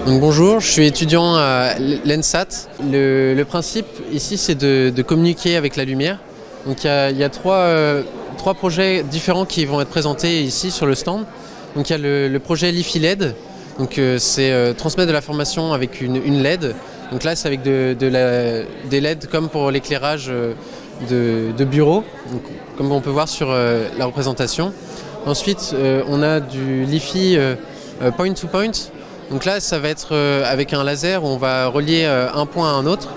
Donc bonjour, je suis étudiant à l'ENSAT. Le principe ici, c'est de communiquer avec la lumière. Donc il y a trois projets différents qui vont être présentés ici sur le stand. Donc il y a le projet LiFi LED. Donc c'est transmettre de l'information avec une LED. Donc là, c'est avec des LED comme pour l'éclairage de bureau, donc, comme on peut voir sur la représentation. Ensuite, on a du LiFi point to point. Donc là, ça va être avec un laser où on va relier un point à un autre,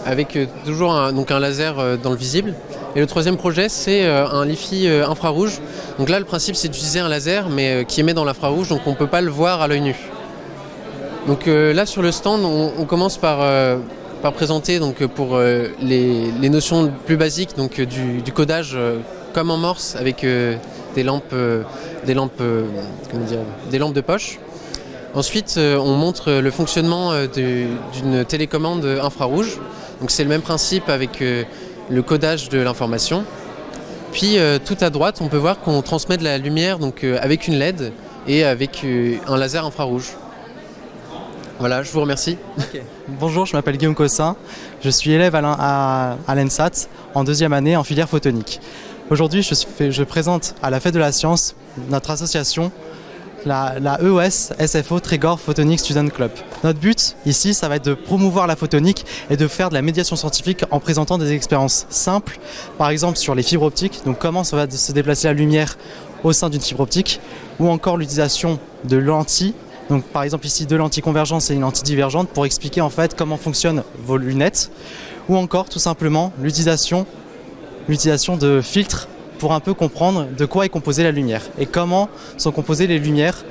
avec toujours un laser dans le visible. Et le troisième projet, c'est un LiFi infrarouge. Donc là, le principe, c'est d'utiliser un laser, mais qui émet dans l'infrarouge, donc on ne peut pas le voir à l'œil nu. Donc là, sur le stand, on commence par présenter donc, pour les notions plus basiques donc, du codage comme en Morse avec des lampes de poche. Ensuite, on montre le fonctionnement d'une télécommande infrarouge. Donc c'est le même principe avec le codage de l'information. Puis tout à droite, on peut voir qu'on transmet de la lumière donc, avec une LED et avec un laser infrarouge. Voilà, je vous remercie. Okay. Bonjour, je m'appelle Guillaume Cossin. Je suis élève à l'ENSAT en deuxième année en filière photonique. Aujourd'hui, je présente à la Fête de la Science notre association, la EOS SFO Trégor Photonic Student Club. Notre but ici, ça va être de promouvoir la photonique et de faire de la médiation scientifique en présentant des expériences simples, par exemple sur les fibres optiques, donc comment ça va se déplacer la lumière au sein d'une fibre optique, ou encore l'utilisation de lentilles. Donc par exemple ici 2 lentilles convergentes et une lentille divergente pour expliquer en fait comment fonctionnent vos lunettes, ou encore tout simplement l'utilisation de filtres pour un peu comprendre de quoi est composée la lumière et comment sont composées les lumières,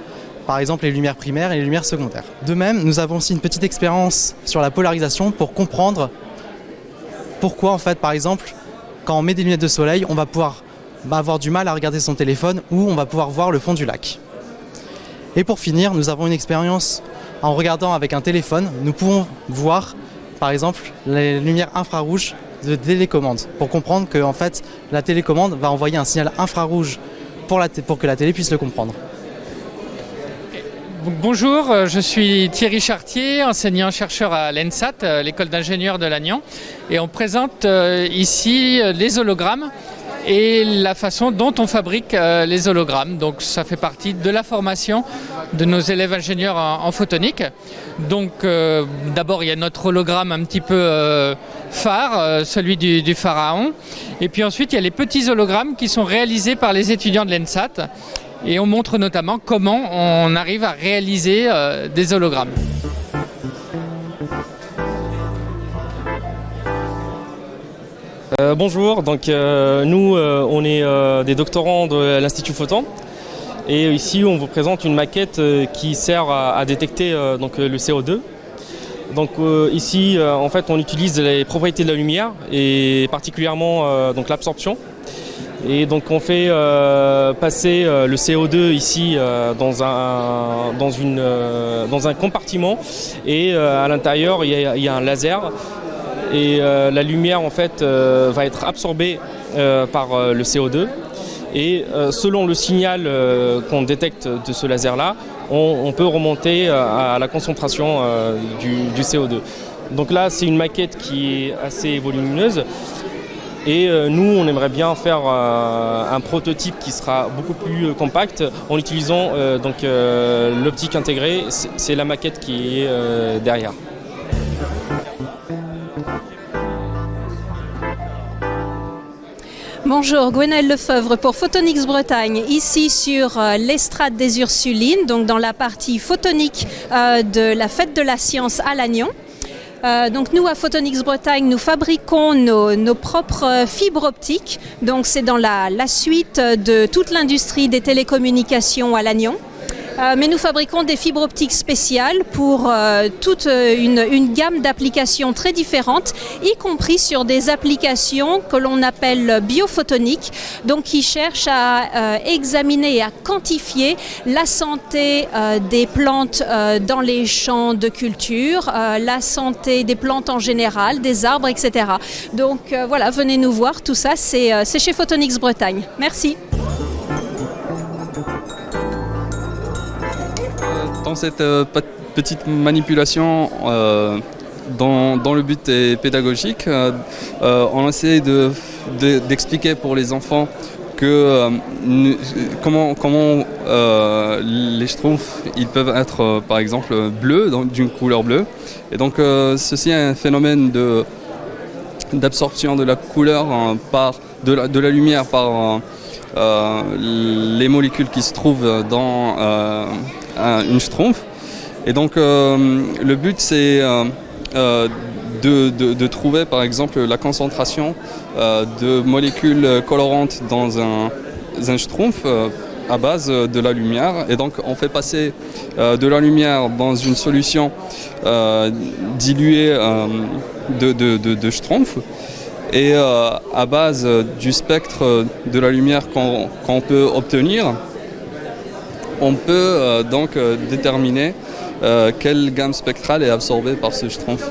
par exemple les lumières primaires et les lumières secondaires. De même, nous avons aussi une petite expérience sur la polarisation pour comprendre pourquoi en fait par exemple quand on met des lunettes de soleil on va pouvoir avoir du mal à regarder son téléphone ou on va pouvoir voir le fond du lac. Et pour finir, nous avons une expérience en regardant avec un téléphone. Nous pouvons voir, par exemple, les lumières infrarouges de télécommande pour comprendre que en fait, la télécommande va envoyer un signal infrarouge pour que la télé puisse le comprendre. Bonjour, je suis Thierry Chartier, enseignant-chercheur à l'ENSAT, l'école d'ingénieurs de Lannion. Et on présente ici les hologrammes et la façon dont on fabrique les hologrammes. Donc ça fait partie de la formation de nos élèves ingénieurs en photonique. Donc d'abord il y a notre hologramme un petit peu phare, celui du pharaon. Et puis ensuite il y a les petits hologrammes qui sont réalisés par les étudiants de l'ENSAT. Et on montre notamment comment on arrive à réaliser des hologrammes. Bonjour, donc nous on est des doctorants de l'Institut Photon et ici on vous présente une maquette qui sert à détecter donc, le CO2. Donc ici en fait on utilise les propriétés de la lumière et particulièrement donc l'absorption. Et donc on fait passer le CO2 ici dans un compartiment et à l'intérieur il y a un laser. Et la lumière en fait va être absorbée par le CO2 et selon le signal qu'on détecte de ce laser là, on peut remonter à la concentration du CO2. Donc là c'est une maquette qui est assez volumineuse et nous on aimerait bien faire un prototype qui sera beaucoup plus compact en utilisant donc l'optique intégrée, c'est la maquette qui est derrière. Bonjour, Gwenaëlle Lefebvre pour Photonics Bretagne, ici sur l'estrade des Ursulines, donc dans la partie photonique de la Fête de la Science à Lannion. Donc nous à Photonics Bretagne, nous fabriquons nos propres fibres optiques, donc c'est dans la suite de toute l'industrie des télécommunications à Lannion. Mais nous fabriquons des fibres optiques spéciales pour toute une gamme d'applications très différentes, y compris sur des applications que l'on appelle biophotoniques, donc qui cherchent à examiner et à quantifier la santé des plantes dans les champs de culture, la santé des plantes en général, des arbres, etc. Donc voilà, venez nous voir, tout ça c'est chez Photonics Bretagne. Merci. Dans dans cette petite manipulation, dans le but pédagogique, on essaie d'expliquer pour les enfants que comment les schtroumpfs ils peuvent être par exemple bleus, d'une couleur bleue, et donc ceci est un phénomène d'absorption de la couleur de la lumière par les molécules qui se trouvent dans une schtroumpf. Et donc le but c'est de trouver par exemple la concentration de molécules colorantes dans un schtroumpf à base de la lumière. Et donc on fait passer de la lumière dans une solution diluée de schtroumpf. Et à base du spectre de la lumière qu'on peut obtenir, on peut donc déterminer quelle gamme spectrale est absorbée par ce schtroumpf.